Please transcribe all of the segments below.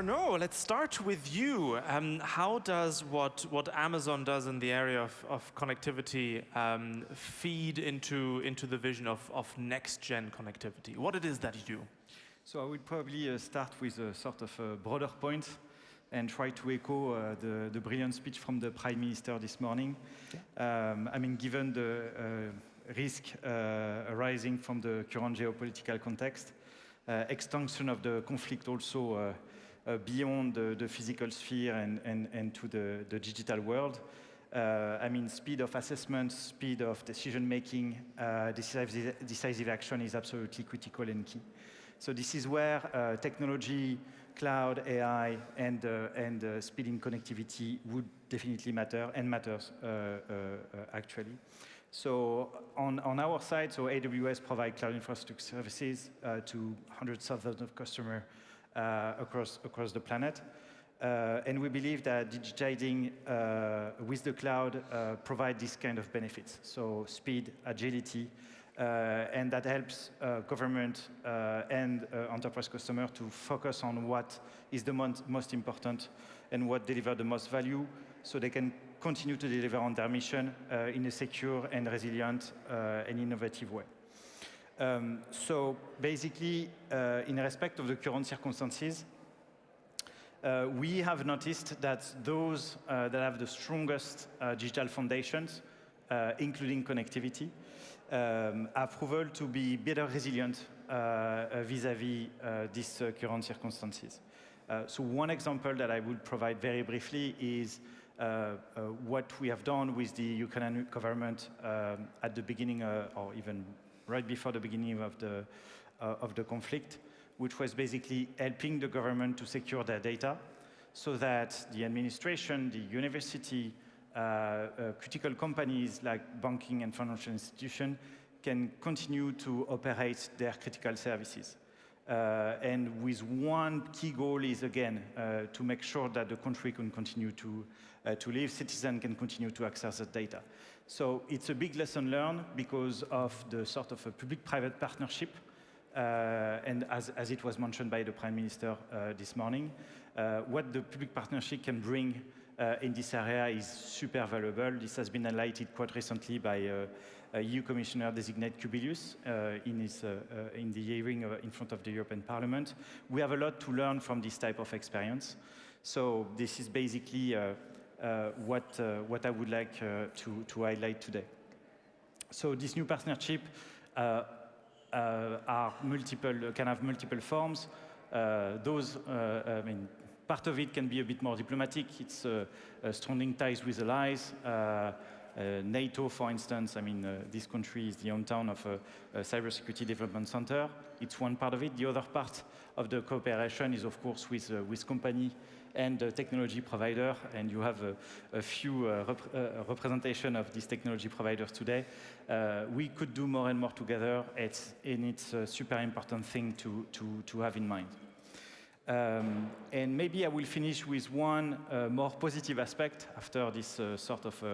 Arnaud, let's start with you. How does what Amazon does in the area of connectivity feed into the vision of next-gen connectivity? What it is that you do? So I would probably start with a sort of a broader point and try to echo the brilliant speech from the Prime Minister this morning. I mean, given the risk arising from the current geopolitical context, extension of the conflict also beyond the physical sphere and to the digital world. I mean, speed of assessment, speed of decision-making, decisive action is absolutely critical and key. So this is where technology, cloud, AI, and speed in connectivity would definitely matter, and matters actually. So on our side, so AWS provide cloud infrastructure services to hundreds of thousands of customers across the planet. And we believe that digitizing with the cloud provide this kind of benefits. So speed, agility, and that helps government and enterprise customer to focus on what is the most important and what deliver the most value, so they can continue to deliver on their mission in a secure and resilient and innovative way. So basically, in respect of the current circumstances, we have noticed that those that have the strongest digital foundations, including connectivity, have proven to be better resilient vis-à-vis these current circumstances. So one example that I would provide very briefly is what we have done with the Ukrainian government at the beginning, or even right before the beginning of the conflict, which was basically helping the government to secure their data so that the administration, the university, critical companies like banking and financial institutions can continue to operate their critical services. And with one key goal is, again, to make sure that the country can continue to live, citizens can continue to access the data. So it's a big lesson learned because of the sort of a public-private partnership, and as it was mentioned by the Prime Minister this morning, what the public partnership can bring in this area is super valuable. This has been highlighted quite recently by EU Commissioner designate Kubilius in the hearing in front of the European Parliament. We have a lot to learn from this type of experience. So this is basically what I would like to highlight today. So this new partnership can have multiple forms. I mean, part of it can be a bit more diplomatic. It's strengthening ties with allies. NATO, for instance, I mean, this country is the hometown of a cybersecurity development center. It's one part of it. The other part of the cooperation is, of course, with company and technology provider, and you have a few representation of these technology providers today. We could do more and more together, and it's a super important thing to have in mind. And maybe I will finish with one more positive aspect after this sort of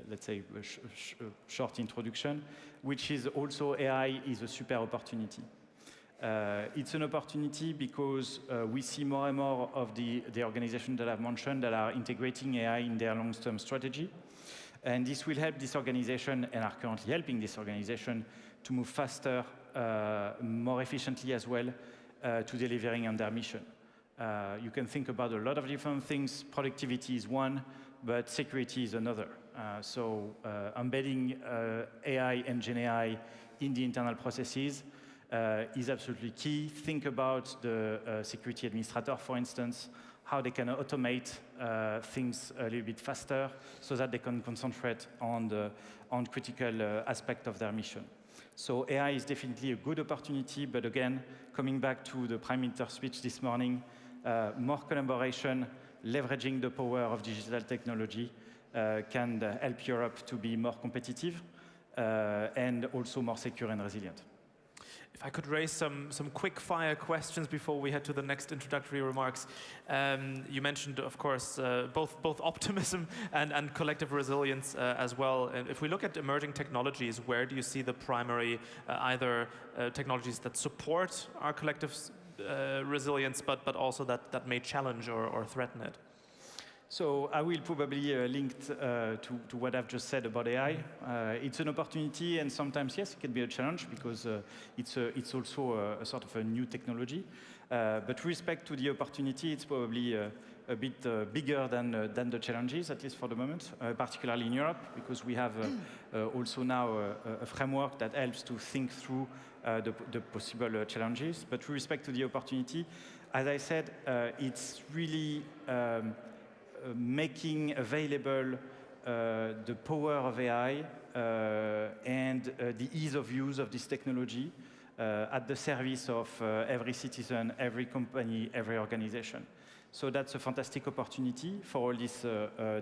let's say short introduction, which is also AI is a super opportunity. It's an opportunity because we see more and more of the organizations that I've mentioned that are integrating AI in their long-term strategy. And this will help this organization, and are currently helping this organization, to move faster, more efficiently as well, to delivering on their mission. You can think about a lot of different things. Productivity is one, but security is another. So embedding AI and Gen AI in the internal processes is absolutely key. Think about the security administrator, for instance, how they can automate things a little bit faster so that they can concentrate on critical aspect of their mission. So AI is definitely a good opportunity, but again, coming back to the Prime Minister's speech this morning, more collaboration, leveraging the power of digital technology can help Europe to be more competitive and also more secure and resilient. If I could raise some quick-fire questions before we head to the next introductory remarks. You mentioned, of course, both optimism and collective resilience as well. And if we look at emerging technologies, where do you see the primary either technologies that support our collective resilience, but also that may challenge or threaten it? So I will probably link to what I've just said about AI. It's an opportunity, and sometimes, yes, it can be a challenge because it's also a sort of a new technology. But with respect to the opportunity, it's probably a bit bigger than the challenges, at least for the moment, particularly in Europe, because we have also now a framework that helps to think through the possible challenges. But with respect to the opportunity, as I said, it's really making available the power of AI and the ease of use of this technology at the service of every citizen, every company, every organization. So that's a fantastic opportunity for all these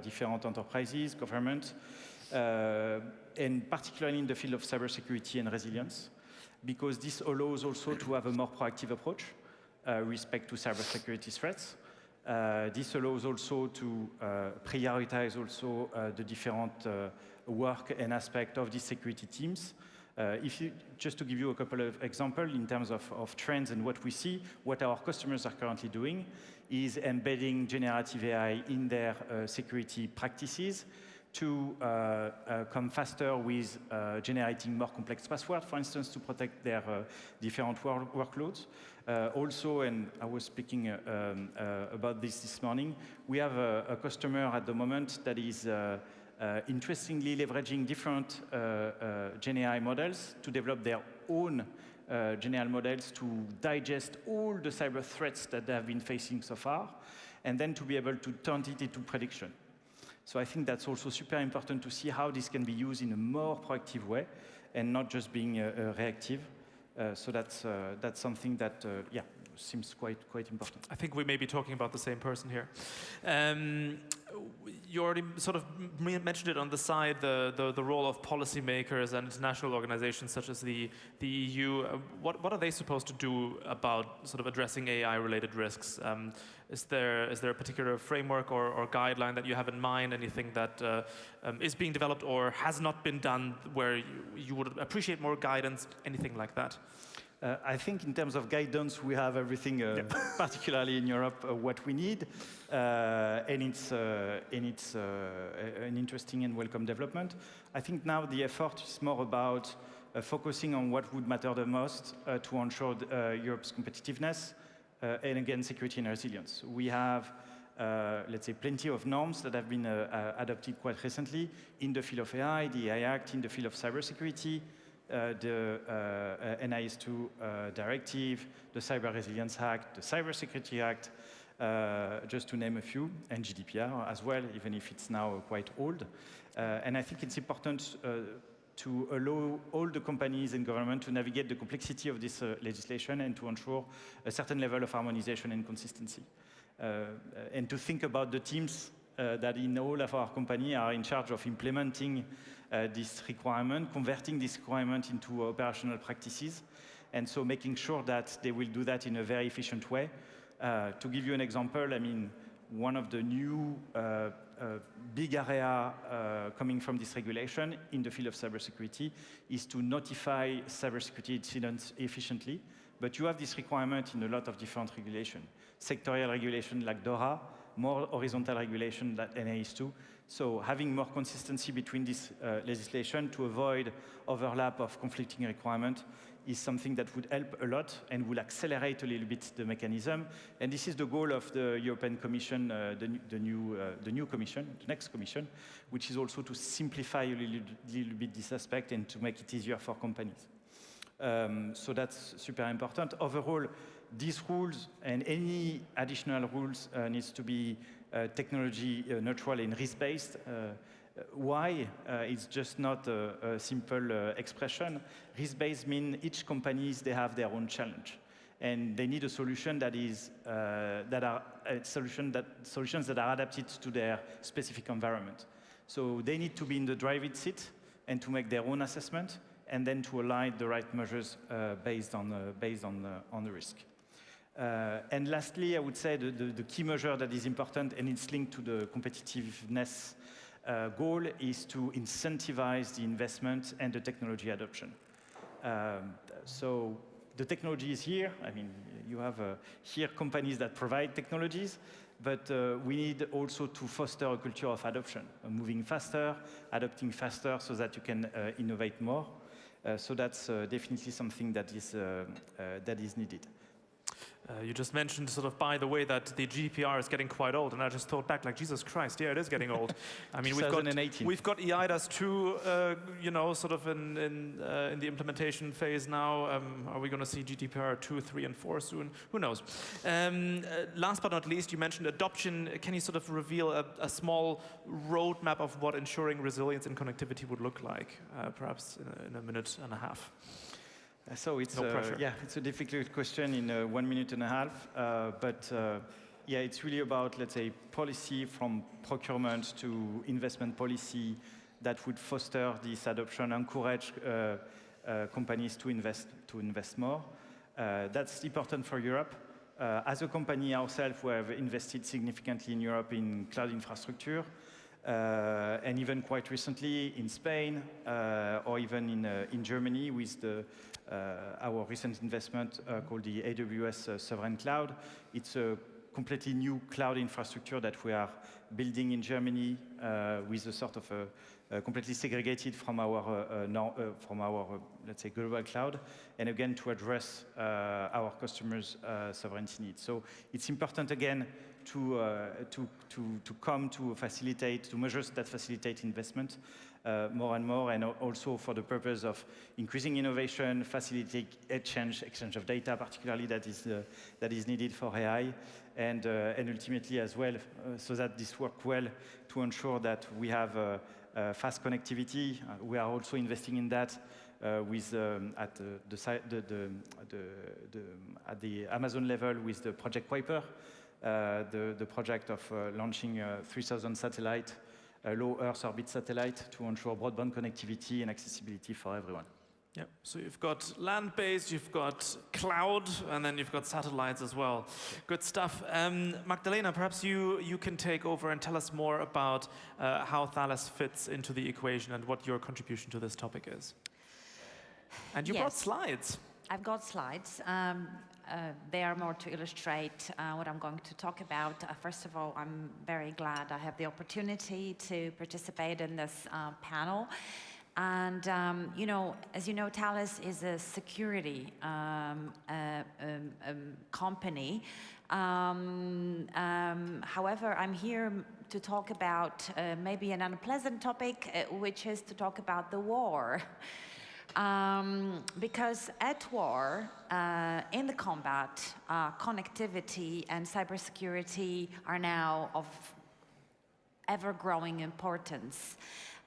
different enterprises, government, and particularly in the field of cybersecurity and resilience, because this allows also to have a more proactive approach with respect to cybersecurity threats. This allows also to prioritize also the different work and aspect of these security teams. Just to give you a couple of examples in terms of trends and what we see, what our customers are currently doing is embedding generative AI in their security practices to come faster with generating more complex passwords, for instance, to protect their different workloads. Also, and I was speaking about this morning, we have a customer at the moment that is interestingly leveraging different GenAI models to develop their own GenAI models to digest all the cyber threats that they have been facing so far, and then to be able to turn it into prediction. So I think that's also super important to see how this can be used in a more proactive way and not just being reactive. So that's something that, seems quite important. I think we may be talking about the same person here. You already sort of mentioned it on the side, the role of policymakers and international organizations such as the EU. What are they supposed to do about sort of addressing AI-related risks? Is there a particular framework or guideline that you have in mind, anything that is being developed or has not been done where you would appreciate more guidance, anything like that? I think in terms of guidance, we have everything, particularly in Europe, what we need. And it's an interesting and welcome development. I think now the effort is more about focusing on what would matter the most to ensure Europe's competitiveness and again, security and resilience. We have, let's say, plenty of norms that have been adopted quite recently in the field of AI, the AI Act, in the field of cybersecurity, the NIS2 directive, the Cyber Resilience Act, the Cybersecurity Act, just to name a few, and GDPR as well, even if it's now quite old. And I think it's important to allow all the companies and government to navigate the complexity of this legislation and to ensure a certain level of harmonization and consistency. And to think about the teams that in all of our company are in charge of implementing this requirement, converting this requirement into operational practices, and so making sure that they will do that in a very efficient way. To give you an example, I mean, one of the new big area coming from this regulation in the field of cybersecurity is to notify cybersecurity incidents efficiently. But you have this requirement in a lot of different regulations. Sectorial regulation like DORA, more horizontal regulation like NIS2. So having more consistency between this legislation to avoid overlap of conflicting requirements is something that would help a lot and will accelerate a little bit the mechanism. And this is the goal of the European Commission, the new Commission, the next Commission, which is also to simplify a little bit this aspect and to make it easier for companies. So that's super important. Overall, these rules and any additional rules needs to be technology neutral and risk-based. Why? It's just not a simple expression. Risk-based means each companies, they have their own challenge. And they need a solution that is, solutions that are adapted to their specific environment. So they need to be in the driving seat and to make their own assessment and then to align the right measures based on the risk. And lastly, I would say the key measure that is important, and it's linked to the competitiveness goal, is to incentivize the investment and the technology adoption. So the technology is here. I mean, you have here companies that provide technologies, but we need also to foster a culture of adoption, moving faster, adopting faster so that you can innovate more. So that's definitely something that is needed. You just mentioned, sort of, by the way, that the GDPR is getting quite old, and I just thought back, like, Jesus Christ, yeah, it is getting old. I mean, we've got EIDAS 2, you know, sort of in the implementation phase now. Are we going to see GDPR 2, 3, and 4 soon? Who knows? Last but not least, you mentioned adoption. Can you sort of reveal a small roadmap of what ensuring resilience and connectivity would look like, perhaps in a minute and a half? So it's it's a difficult question in 1 minute and a half, but yeah, it's really about, let's say, policy from procurement to investment policy that would foster this adoption, encourage companies to invest more. That's important for Europe. As a company ourselves, we have invested significantly in Europe in cloud infrastructure, and even quite recently in Spain, or even in Germany with our recent investment called the AWS Sovereign Cloud. It's a completely new cloud infrastructure that we are building in Germany with a sort of completely segregated from our let's say global cloud, and again to address our customers' sovereignty needs. So it's important again to come to facilitate, to measures that facilitate investment more and more, and also for the purpose of increasing innovation, facilitating exchange of data, particularly that is needed for AI, and ultimately as well, so that this works well to ensure that we have fast connectivity. We are also investing in that with at the Amazon level with the Project Kuiper, the project of launching 3,000 satellite, low Earth orbit satellite to ensure broadband connectivity and accessibility for everyone. Yeah, so you've got land-based, you've got cloud, and then you've got satellites as well. Good stuff. Magdalena, perhaps you can take over and tell us more about how Thales fits into the equation and what your contribution to this topic is. And you brought slides. I've got slides. They are more to illustrate what I'm going to talk about. First of all, I'm very glad I have the opportunity to participate in this panel. And, you know, as you know, Thales is a security company. However, I'm here to talk about maybe an unpleasant topic, which is to talk about the war. Because at war, in the combat, connectivity and cybersecurity are now of ever-growing importance.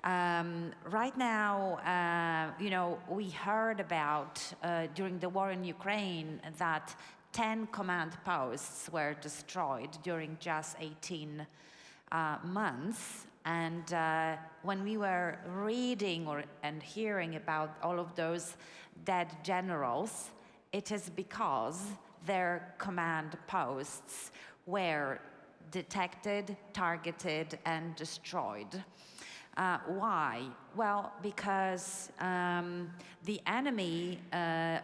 Right now, you know, we heard about during the war in Ukraine that 10 command posts were destroyed during just 18 months. And when we were reading and hearing about all of those dead generals, it is because their command posts were detected, targeted, and destroyed. Why? Well, because the enemy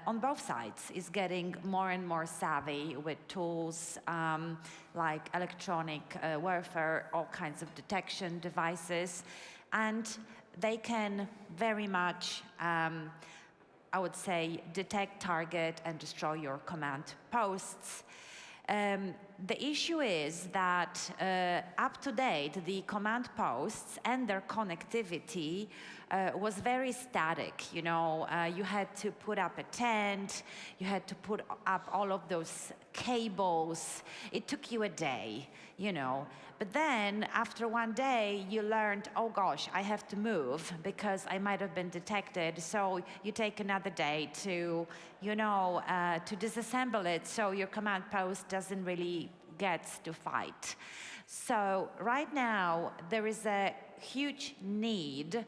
on both sides is getting more and more savvy with tools like electronic warfare, all kinds of detection devices, and they can very much, I would say, detect, target, and destroy your command posts. The issue is that up to date, the command posts and their connectivity was very static. You know, you had to put up a tent, you had to put up all of those cables. It took you a day, you know. But then, after one day, you learned, oh gosh, I have to move because I might have been detected. So you take another day to, you know, to disassemble it so your command post doesn't really get to fight. So right now, there is a huge need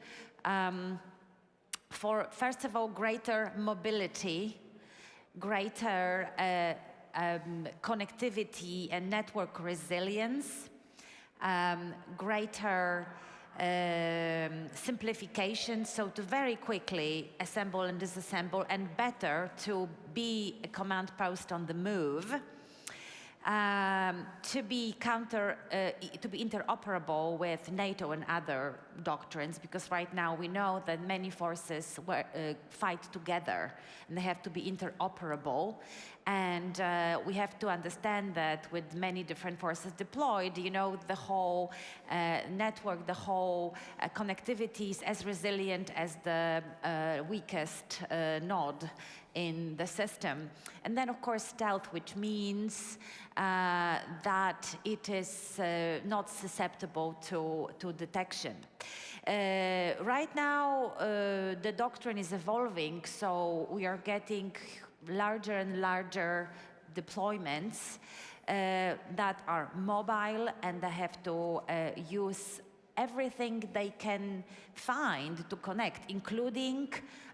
for, first of all, greater mobility, greater connectivity and network resilience, greater simplification, so to very quickly assemble and disassemble, and better to be a command post on the move. To be interoperable with NATO and other doctrines, because right now we know that many forces fight together and they have to be interoperable. And we have to understand that with many different forces deployed, you know, the whole network, the whole connectivity is as resilient as the weakest node in the system. And then, of course, stealth, which means that it is not susceptible to detection. Right now, the doctrine is evolving, so we are getting larger and larger deployments that are mobile, and they have to use everything they can find to connect, including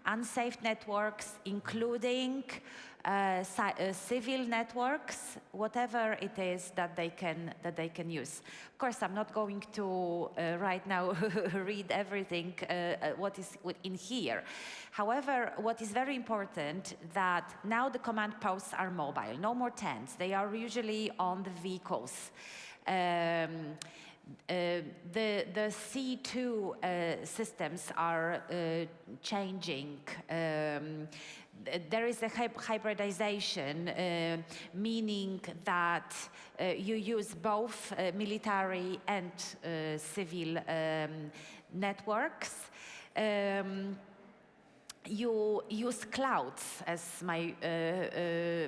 unsafe networks, including civil networks, whatever it is that they can use. Of course, I'm not going to right now read everything what is in here. However, what is very important that now the command posts are mobile, no more tents. They are usually on the vehicles. The C2 systems are changing. There is a hybridization, meaning that you use both military and civil networks. You use clouds, as my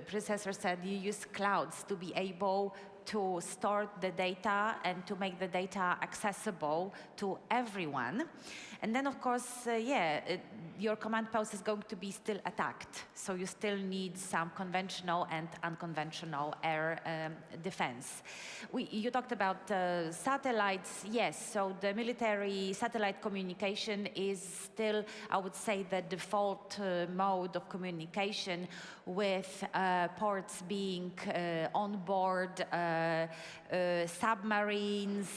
predecessor said, you use clouds to be able to store the data and to make the data accessible to everyone. And then, of course, your command post is going to be still attacked. So you still need some conventional and unconventional air defense. You talked about satellites. Yes, so the military satellite communication is still, I would say, the default mode of communication, with ports being on board submarines,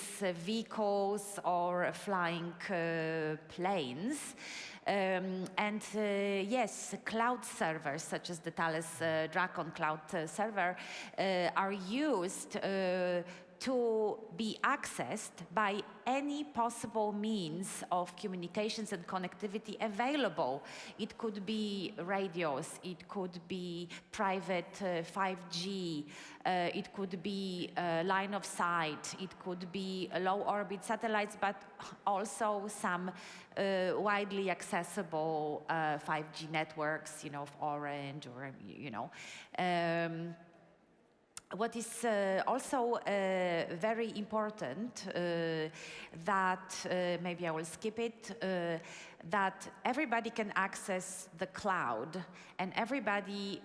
vehicles, or flying planes. Yes, cloud servers, such as the Thales Dragon cloud server, are used to be accessed by any possible means of communications and connectivity available. It could be radios, it could be private 5G, it could be line of sight, it could be low orbit satellites, but also some widely accessible 5G networks, you know, of Orange, or, you know. What is also very important, that maybe I will skip it, that everybody can access the cloud, and everybody,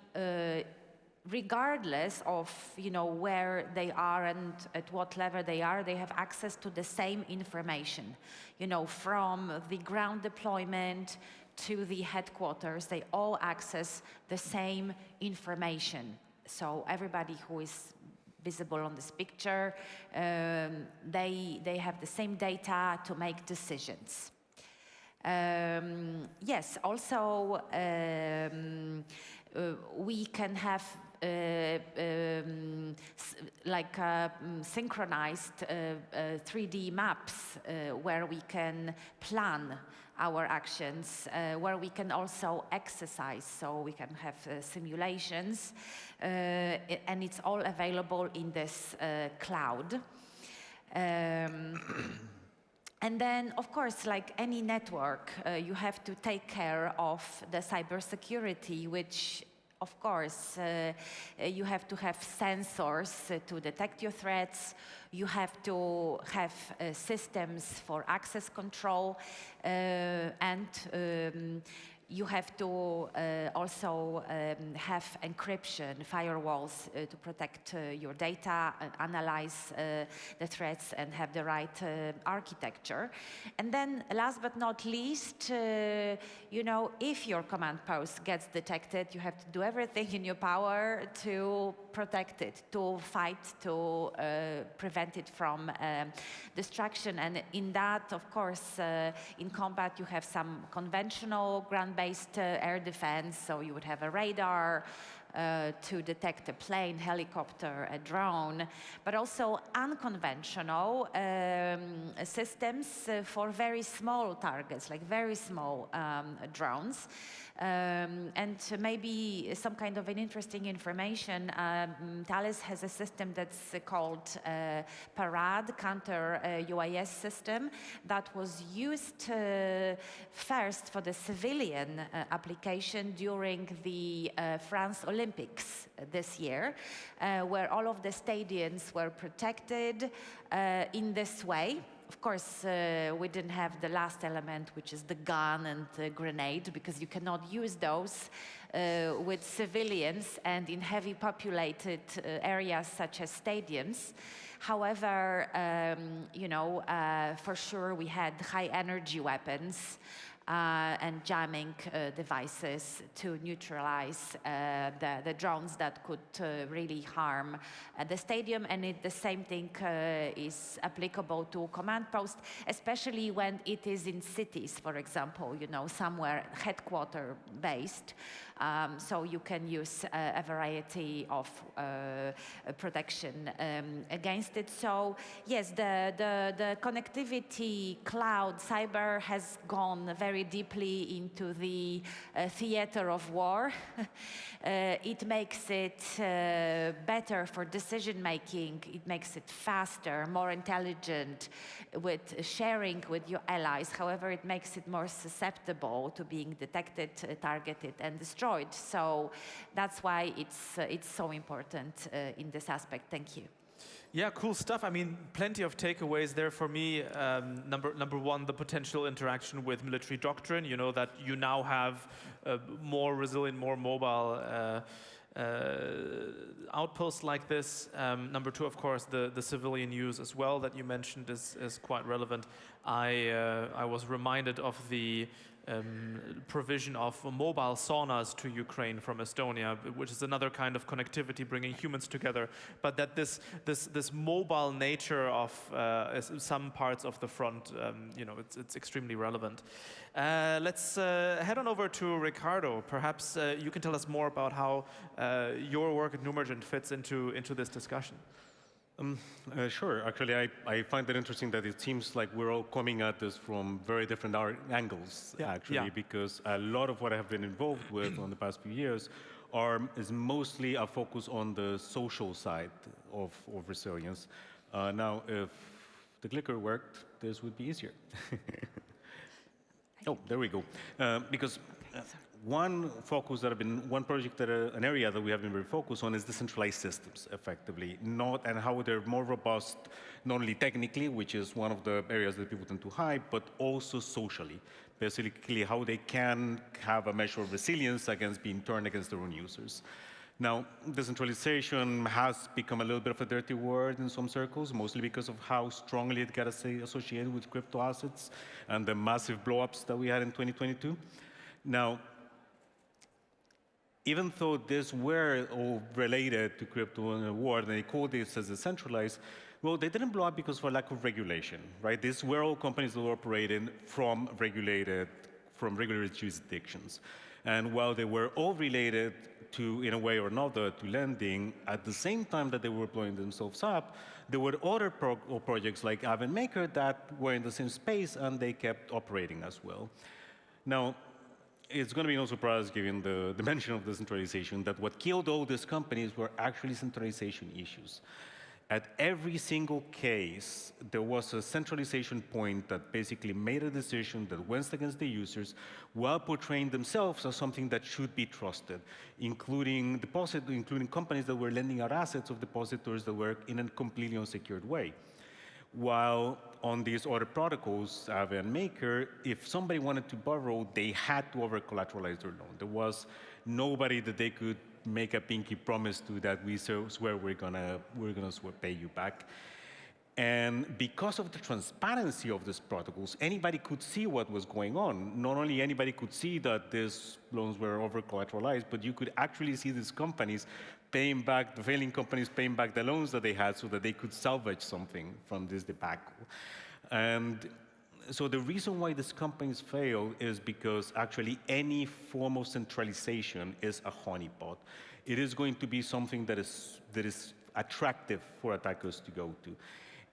regardless of, you know, where they are and at what level they are, they have access to the same information. You know, from the ground deployment to the headquarters, they all access the same information. So everybody who is visible on this picture, they have the same data to make decisions. Yes, also we can have synchronized 3D maps where we can plan our actions, where we can also exercise, so we can have simulations, and it's all available in this cloud. And then, of course, like any network, you have to take care of the cybersecurity, which, of course, you have to have sensors to detect your threats. You have to have systems for access control, and you have to also have encryption, firewalls to protect your data, analyze the threats, and have the right architecture. And then, last but not least, you know, if your command post gets detected, you have to do everything in your power to protect it, to fight, to prevent it from destruction. And in that, of course, in combat, you have some conventional ground-based air defense. So you would have a radar to detect a plane, helicopter, a drone, but also unconventional systems for very small targets, like very small drones. And maybe some kind of an interesting information, Thales has a system that's called Parade, counter-UAS system, that was used first for the civilian application during the France Olympics this year, where all of the stadiums were protected in this way. Of course, we didn't have the last element, which is the gun and the grenade, because you cannot use those with civilians and in heavy populated areas such as stadiums. However, you know, for sure we had high energy weapons and jamming devices to neutralize the drones that could really harm the stadium. And the same thing is applicable to command post, especially when it is in cities, for example, you know, somewhere headquarter based. So you can use a variety of protection against it. So yes, the connectivity, cloud, cyber has gone very deeply into the theater of war. It makes it better for decision making. It makes it faster, more intelligent, with sharing with your allies. However, it makes it more susceptible to being detected, targeted, and destroyed. So that's why it's so important in this aspect. Thank you. Yeah, cool stuff. I mean, plenty of takeaways there for me. Number one, the potential interaction with military doctrine. You know, that you now have more resilient, more mobile outposts like this. Number two, of course, the civilian use as well that you mentioned is quite relevant. I was reminded of the provision of mobile saunas to Ukraine from Estonia, which is another kind of connectivity bringing humans together. But that this mobile nature of some parts of the front, you know, it's extremely relevant. Let's head on over to Ricardo. Perhaps you can tell us more about how your work at Numergent fits into this discussion. Sure. Actually, I find it interesting that it seems like we're all coming at this from very different angles, actually, because a lot of what I have been involved with on the past few years is mostly a focus on the social side of resilience. Now, if the clicker worked, this would be easier. Oh, there we go. Because one project an area that we have been very focused on is decentralized systems, effectively, and how they're more robust, not only technically, which is one of the areas that people tend to hide, but also socially. Basically, how they can have a measure of resilience against being turned against their own users. Now, decentralization has become a little bit of a dirty word in some circles, mostly because of how strongly it got associated with crypto assets and the massive blow-ups that we had in 2022. Now, even though these were all related to crypto and war, and they called this as decentralized, well, they didn't blow up because of a lack of regulation, right? These were all companies that were operating from regulated jurisdictions. And while they were all related to, in a way or another, to lending, at the same time that they were blowing themselves up, there were other projects like Aven Maker that were in the same space, and they kept operating as well. Now, it's going to be no surprise, given the dimension of decentralization, that what killed all these companies were actually centralization issues. At every single case, there was a centralization point that basically made a decision that went against the users while portraying themselves as something that should be trusted, including companies that were lending out assets of depositors that were in a completely unsecured way. While on these other protocols, Aave and Maker, if somebody wanted to borrow, they had to over-collateralize their loan. There was nobody that they could make a pinky promise to that we swear we're gonna pay you back. And because of the transparency of these protocols, anybody could see what was going on. Not only anybody could see that these loans were over-collateralized, but you could actually see these companies paying back, the failing companies paying back the loans that they had so that they could salvage something from this debacle. And so the reason why these companies fail is because actually any form of centralization is a honeypot. It is going to be something that is attractive for attackers to go to.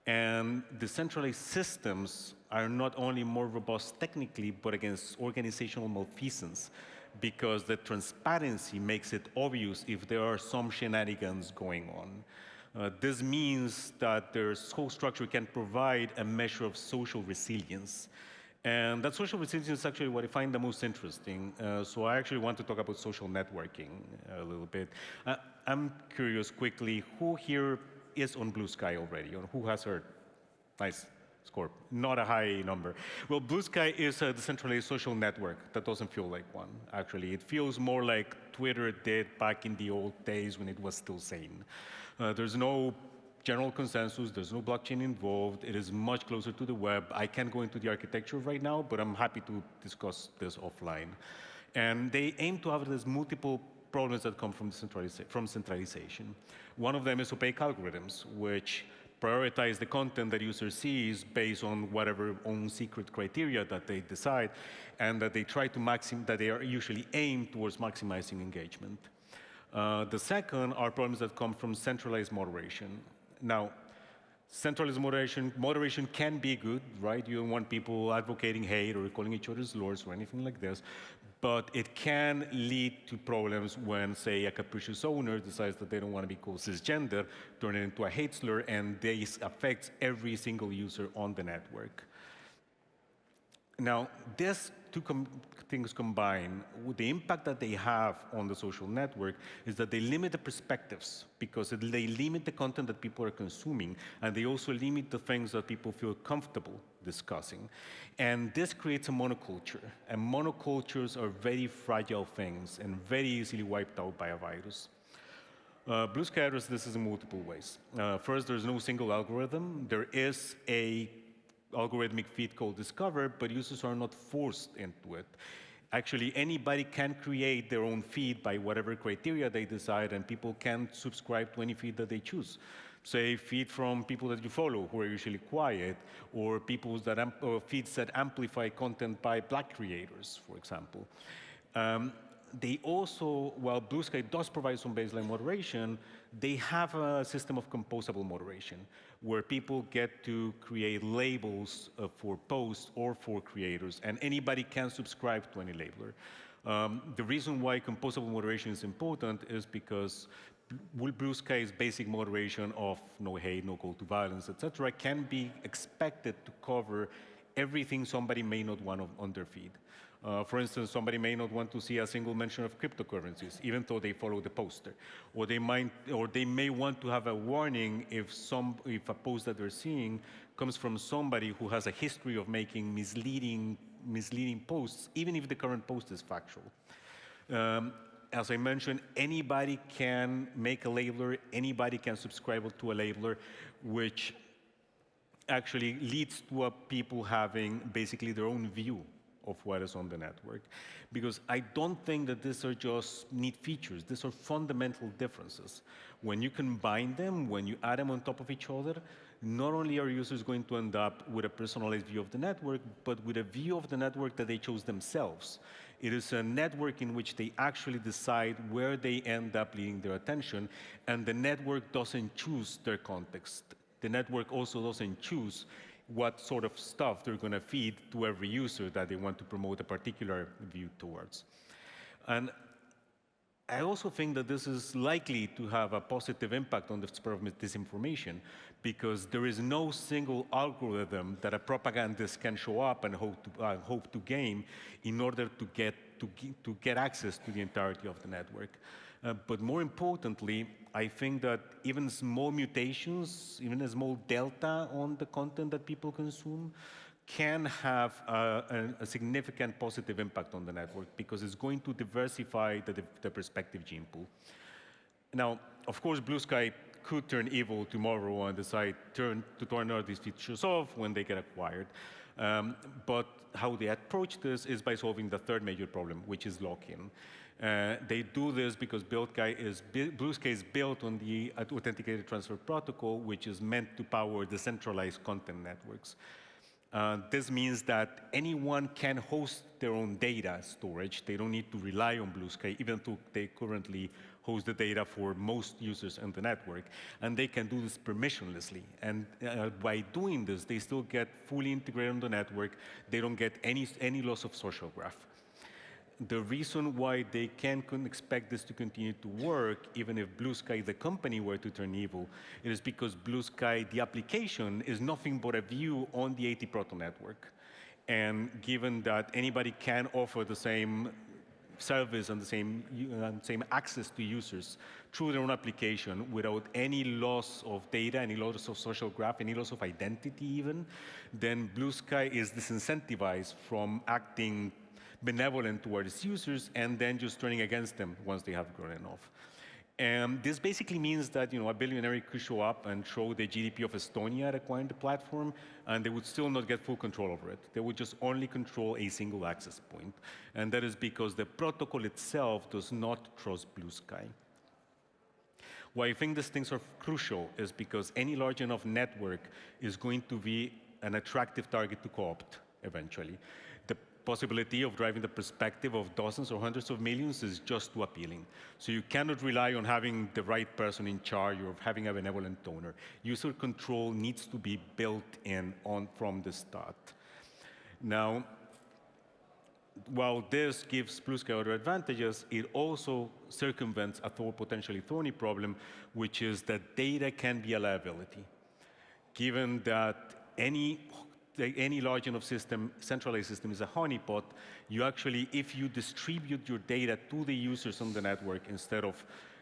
And decentralized systems are not only more robust technically, but against organizational malfeasance, because the transparency makes it obvious if there are some shenanigans going on. This means that their whole structure can provide a measure of social resilience. And that social resilience is actually what I find the most interesting. So I actually want to talk about social networking a little bit. I'm curious quickly, who here is on Blue Sky already, or who has heard? Nice score, not a high number. Well, Blue Sky is a decentralized social network that doesn't feel like one, actually. It feels more like Twitter did back in the old days when it was still sane. There's no general consensus, there's no blockchain involved, it is much closer to the web. I can't go into the architecture right now, but I'm happy to discuss this offline. And they aim to have these multiple problems that come from centralization. One of them is opaque algorithms, which prioritize the content that user sees based on whatever own secret criteria that they decide, and that they try to that they are usually aimed towards maximizing engagement. The second are problems that come from centralized moderation. Now, centralized moderation can be good, right? You don't want people advocating hate or calling each other lords or anything like this, but it can lead to problems when, say, a capricious owner decides that they don't want to be called cisgender, turn it into a hate slur, and this affects every single user on the network. Now, these two things combined, the impact that they have on the social network is that they limit the perspectives, because they limit the content that people are consuming, and they also limit the things that people feel comfortable discussing. And this creates a monoculture, and monocultures are very fragile things and very easily wiped out by a virus. Blue Sky addresses this in multiple ways. First, there's no single algorithm. There is a algorithmic feed called Discover, but users are not forced into it. Actually, anybody can create their own feed by whatever criteria they decide, and people can subscribe to any feed that they choose. Say, feed from people that you follow, who are usually quiet, or feeds that amplify content by Black creators, for example. They also, while Blue Sky does provide some baseline moderation, they have a system of composable moderation, where people get to create labels for posts or for creators, and anybody can subscribe to any labeler. The reason why composable moderation is important is because Blue Sky's basic moderation of no hate, no call to violence, etc., can be expected to cover everything somebody may not want on their feed. For instance, somebody may not want to see a single mention of cryptocurrencies, even though they follow the poster. Or they may want to have a warning if a post that they're seeing comes from somebody who has a history of making misleading posts, even if the current post is factual. As I mentioned, anybody can make a labeler, anybody can subscribe to a labeler, which actually leads to people having basically their own view of what is on the network. Because I don't think that these are just neat features. These are fundamental differences. When you combine them, when you add them on top of each other, not only are users going to end up with a personalized view of the network, but with a view of the network that they chose themselves. It is a network in which they actually decide where they end up leading their attention, and the network doesn't choose their context. The network also doesn't choose what sort of stuff they're going to feed to every user that they want to promote a particular view towards. And I also think that this is likely to have a positive impact on the spread of disinformation, because there is no single algorithm that a propagandist can show up and hope to gain in order to get access to the entirety of the network. But more importantly, I think that even small mutations, even a small delta on the content that people consume, can have a significant positive impact on the network because it's going to diversify the perspective gene pool. Now, of course, Blue Sky could turn evil tomorrow and decide to turn all these features off when they get acquired. But how they approach this is by solving the third major problem, which is lock-in. They do this because Blue Sky is built on the Authenticated Transfer Protocol, which is meant to power decentralized content networks. This means that anyone can host their own data storage. They don't need to rely on Blue Sky, even though they currently host the data for most users on the network. And they can do this permissionlessly. And by doing this, they still get fully integrated on the network. They don't get any loss of social graph. The reason why they can expect this to continue to work, even if Blue Sky, the company, were to turn evil, it is because Blue Sky, the application, is nothing but a view on the AT-Proto network. And given that anybody can offer the same service and the same access to users through their own application without any loss of data, any loss of social graph, any loss of identity even, then Blue Sky is disincentivized from acting benevolent towards users and then just turning against them once they have grown enough. And this basically means that a billionaire could show up and throw the GDP of Estonia at acquiring the platform, and they would still not get full control over it. They would just only control a single access point. And that is because the protocol itself does not trust Blue Sky. Why I think these things are crucial is because any large enough network is going to be an attractive target to co-opt eventually. The possibility of driving the perspective of dozens or hundreds of millions is just too appealing. So you cannot rely on having the right person in charge or having a benevolent donor. User control needs to be built in from the start. Now, while this gives Blue Sky other advantages, it also circumvents a potentially thorny problem, which is that data can be a liability. Given that any large enough system, centralized system, is a honeypot, you actually, if you distribute your data to the users on the network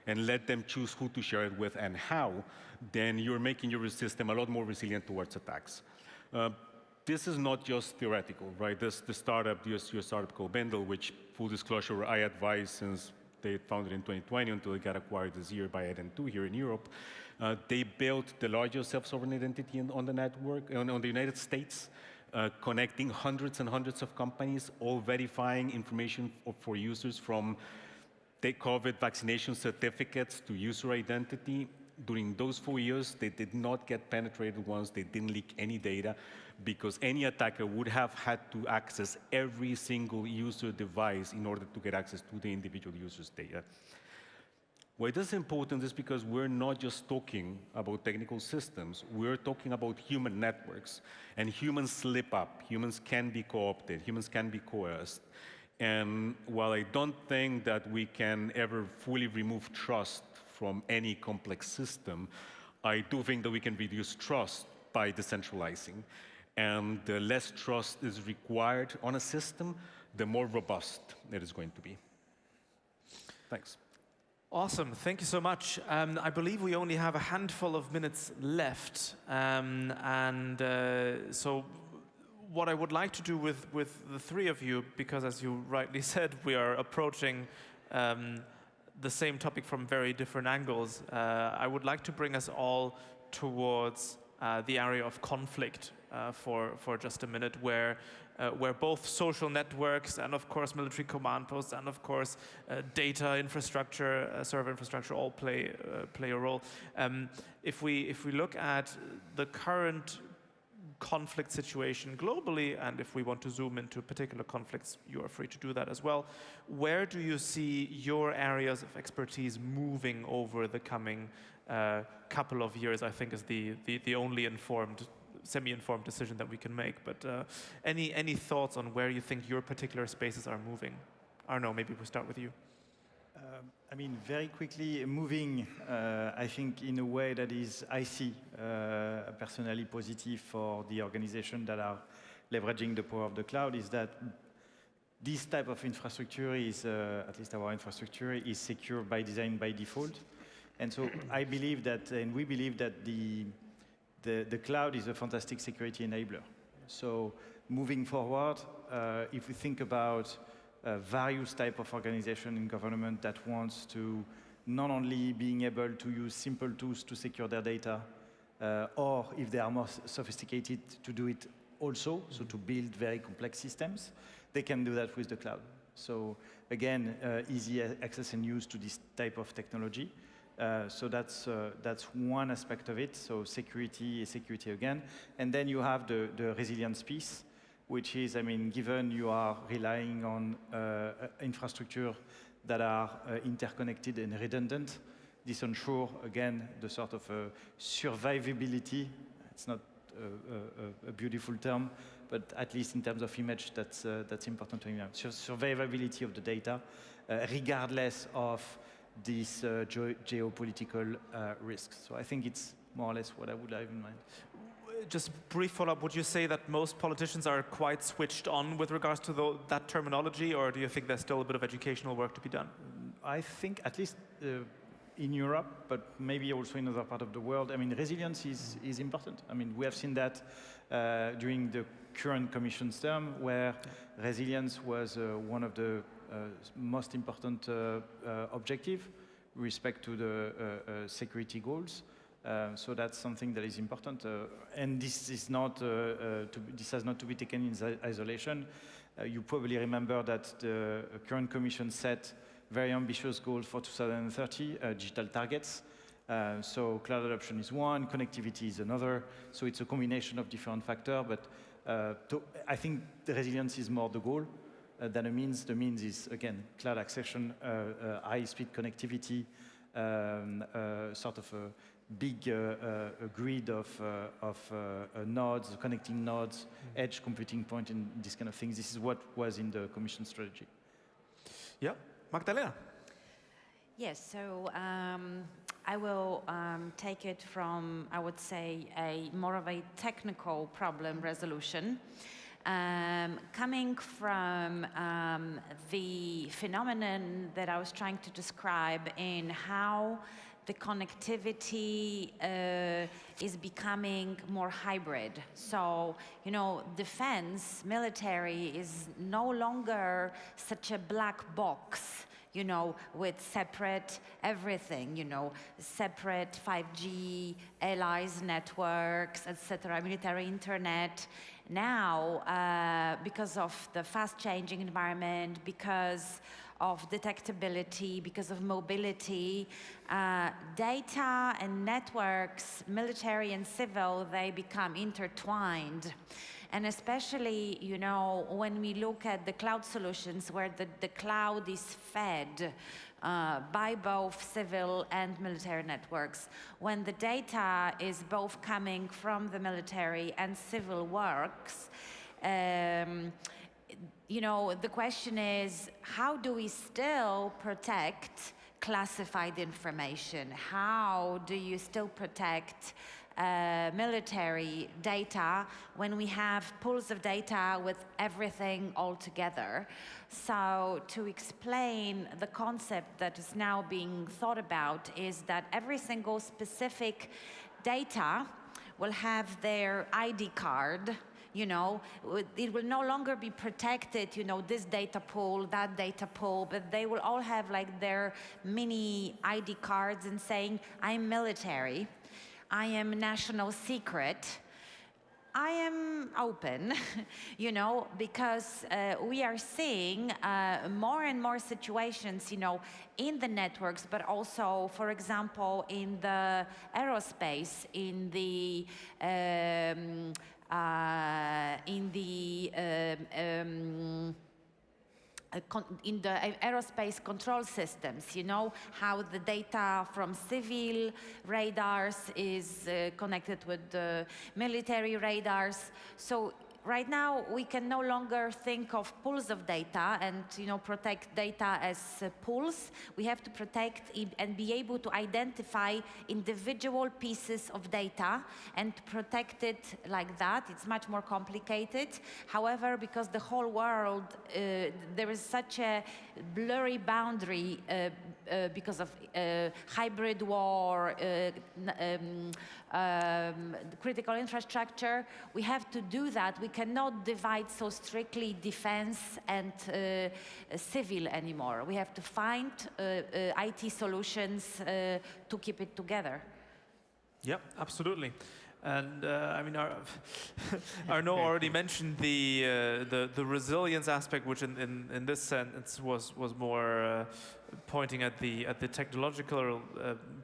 and let them choose who to share it with and how, then you're making your system a lot more resilient towards attacks. This is not just theoretical, right? The startup, the US startup called Bendel, which, full disclosure, I advised since they founded in 2020 until it got acquired this year by Eden2 here in Europe. They built the largest self-sovereign identity on the network, on the United States, connecting hundreds and hundreds of companies, all verifying information for users from COVID vaccination certificates to user identity. During those 4 years, they did not get penetrated once. They didn't leak any data because any attacker would have had to access every single user device in order to get access to the individual user's data. Why this is important is because we're not just talking about technical systems. We're talking about human networks. And humans slip up. Humans can be co-opted. Humans can be coerced. And while I don't think that we can ever fully remove trust from any complex system, I do think that we can reduce trust by decentralizing. And the less trust is required on a system, the more robust it is going to be. Thanks. Awesome, thank you so much. I believe we only have a handful of minutes left. So what I would like to do with the three of you, because as you rightly said, we are approaching the same topic from very different angles. I would like to bring us all towards the area of conflict for just a minute, where both social networks and of course military command posts and of course data infrastructure, server infrastructure all play a role. If we look at the current conflict situation globally, and if we want to zoom into particular conflicts, you are free to do that as well. Where do you see your areas of expertise moving over the coming couple of years? I think is the only semi-informed decision that we can make. But any thoughts on where you think your particular spaces are moving? Arno, maybe we'll start with you. I mean, very quickly moving, I think, in a way that is, I see, personally positive for the organization that are leveraging the power of the cloud, is that this type of infrastructure is, at least our infrastructure, is secure by design, by default. And so I believe that, and we believe that the cloud is a fantastic security enabler. So moving forward, if we think about various type of organization in government that wants to not only being able to use simple tools to secure their data, or if they are more sophisticated, to do it also, so to build very complex systems, they can do that with the cloud. So again, easy access and use to this type of technology. So that's one aspect of it. So security again. And then you have the resilience piece, which is, I mean, given you are relying on infrastructure that are interconnected and redundant, this ensures, again, the sort of survivability. It's not a beautiful term, but at least in terms of image, that's important to remember. Survivability of the data, regardless of these geopolitical risks. So I think it's more or less what I would have in mind. Just brief follow-up, would you say that most politicians are quite switched on with regards to that terminology, or do you think there's still a bit of educational work to be done? I think at least in Europe, but maybe also in other parts of the world, I mean, resilience is important. I mean, we have seen that during the current Commission's term, where resilience was one of the most important objective with respect to the security goals. So that's something that is important, and this is not this has not to be taken in isolation. You probably remember that the current Commission set very ambitious goals for 2030, digital targets. So cloud adoption is one, connectivity is another. So it's a combination of different factors. But I think the resilience is more the goal than a means. The means is, again, cloud accession, high-speed connectivity, sort of a big grid of nodes, connecting nodes, edge computing point, and this kind of things. This is what was in the Commission strategy. Yeah, Magdalena. Yes, so I will take it from, I would say, more of a technical problem resolution. Coming from the phenomenon that I was trying to describe in how the connectivity is becoming more hybrid. So, you know, defense, military is no longer such a black box, you know, with separate everything, you know, separate 5G, allies networks, etc., military internet. Now, because of the fast-changing environment, because of detectability, because of mobility, data and networks, military and civil, they become intertwined. And especially, you know, when we look at the cloud solutions where the cloud is fed by both civil and military networks, when the data is both coming from the military and civil works, you know, the question is, how do we still protect classified information? How do you still protect military data when we have pools of data with everything all together? So to explain the concept that is now being thought about is that every single specific data will have their ID card. You know, it will no longer be protected, you know, this data pool, that data pool, but they will all have like their mini ID cards and saying, I'm military, I am national secret, I am open, you know, because we are seeing more and more situations, you know, in the networks, but also, for example, in the aerospace, in the aerospace control systems, you know, how the data from civil radars is connected with the military radars. So right now, we can no longer think of pools of data and protect data as pools. We have to protect and be able to identify individual pieces of data and protect it like that. It's much more complicated. However, because the whole world, there is such a blurry boundary because of hybrid war, critical infrastructure, we have to do that. We cannot divide so strictly defense and civil anymore. We have to find IT solutions to keep it together. Yeah, absolutely. And I mean, Arnaud already mentioned the resilience aspect, which in this sense was more pointing at the technological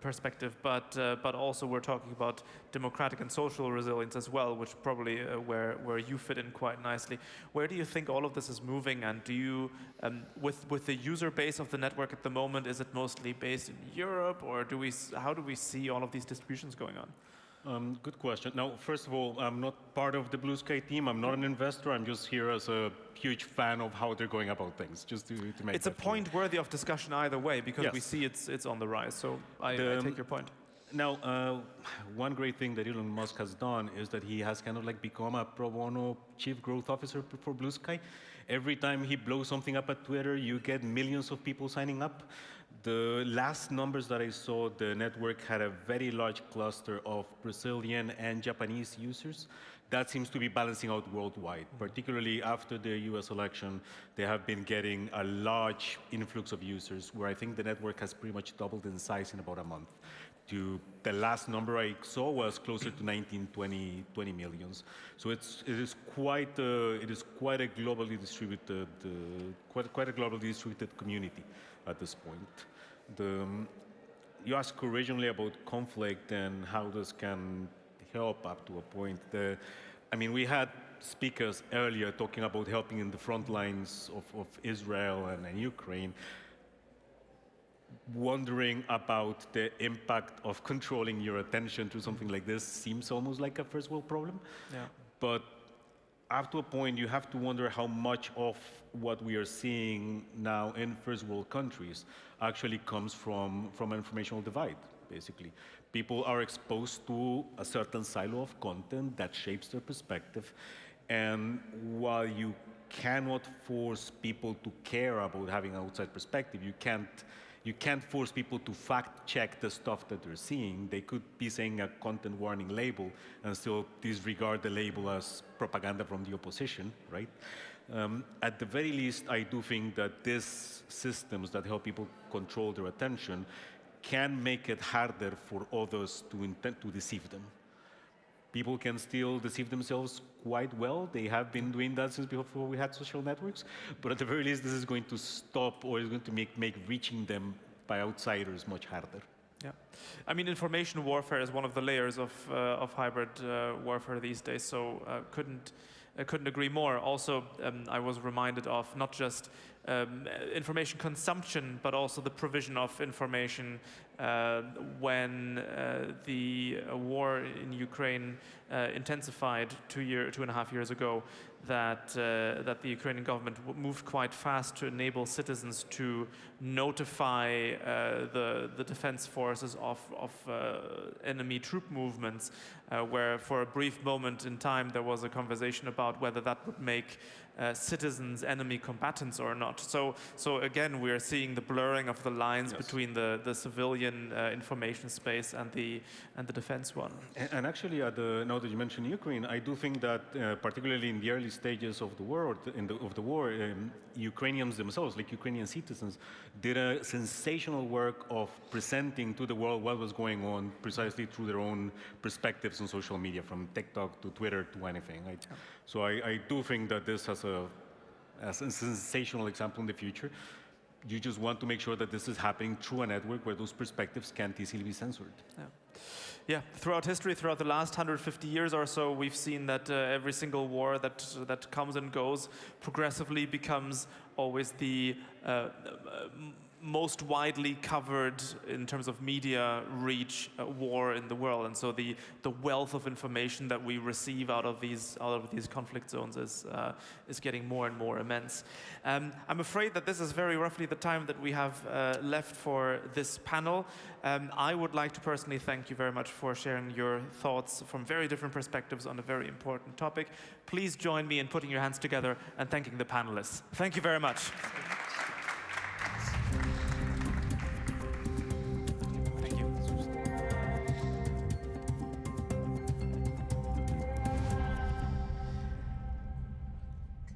perspective, but also we're talking about democratic and social resilience as well, which probably where you fit in quite nicely. Where do you think all of this is moving, and do you with the user base of the network at the moment, is it mostly based in Europe, or how do we see all of these distributions going on? Good question. Now, first of all, I'm not part of the Blue Sky team. I'm not an investor. I'm just here as a huge fan of how they're going about things, just to make it's a point clear. Worthy of discussion either way, because yes. we see it's on the rise. So I take your point. Now, one great thing that Elon Musk has done is that he has kind of like become a pro bono chief growth officer for Blue Sky. Every time he blows something up at Twitter, you get millions of people signing up. The last numbers that I saw, the network had a very large cluster of Brazilian and Japanese users. That seems to be balancing out worldwide, particularly after the US election. They have been getting a large influx of users, where I think the network has pretty much doubled in size in about a month. The last number I saw was closer to 19, 20 millions. So it is quite a globally distributed, quite a globally distributed community at this point. You asked originally about conflict and how this can help up to a point. I mean, we had speakers earlier talking about helping in the front lines of Israel and Ukraine, wondering about the impact of controlling your attention to something like this seems almost like a first world problem. Yeah. But up to a point, you have to wonder how much of what we are seeing now in first world countries actually comes from an informational divide, basically. People are exposed to a certain silo of content that shapes their perspective. And while you cannot force people to care about having an outside perspective, you can't force people to fact check the stuff that they're seeing. They could be saying a content warning label and still disregard the label as propaganda from the opposition, right? At the very least, I do think that these systems that help people control their attention can make it harder for others to intend to deceive them. People can still deceive themselves quite well. They have been doing that since before we had social networks. But at the very least, this is going to stop, or is going to make reaching them by outsiders much harder. Yeah, I mean, information warfare is one of the layers of hybrid warfare these days. So I couldn't agree more. Also, I was reminded of not just information consumption, but also the provision of information when the war in Ukraine intensified 2.5 years ago, that the Ukrainian government moved quite fast to enable citizens to notify the defense forces of enemy troop movements, where for a brief moment in time there was a conversation about whether that would make citizens enemy combatants or not. So again, we are seeing the blurring of the lines yes. between the civilian information space and the defense one. And actually, now that you mentioned Ukraine, I do think that particularly in the early stages of the war, Ukrainians themselves, like Ukrainian citizens, did a sensational work of presenting to the world what was going on precisely through their own perspectives on social media, from TikTok to Twitter to anything. Right? Yeah. So I do think that this has a sensational example in the future. You just want to make sure that this is happening through a network where those perspectives can't easily be censored. Yeah. Yeah, throughout history, throughout the last 150 years or so, we've seen that every single war that comes and goes progressively becomes always the most widely covered in terms of media reach war in the world, and so the wealth of information that we receive out of these conflict zones is getting more and more immense. I'm afraid that this is very roughly the time that we have left for this panel. I would like to personally thank you very much for sharing your thoughts from very different perspectives on a very important topic. Please join me in putting your hands together and thanking the panelists. Thank you very much.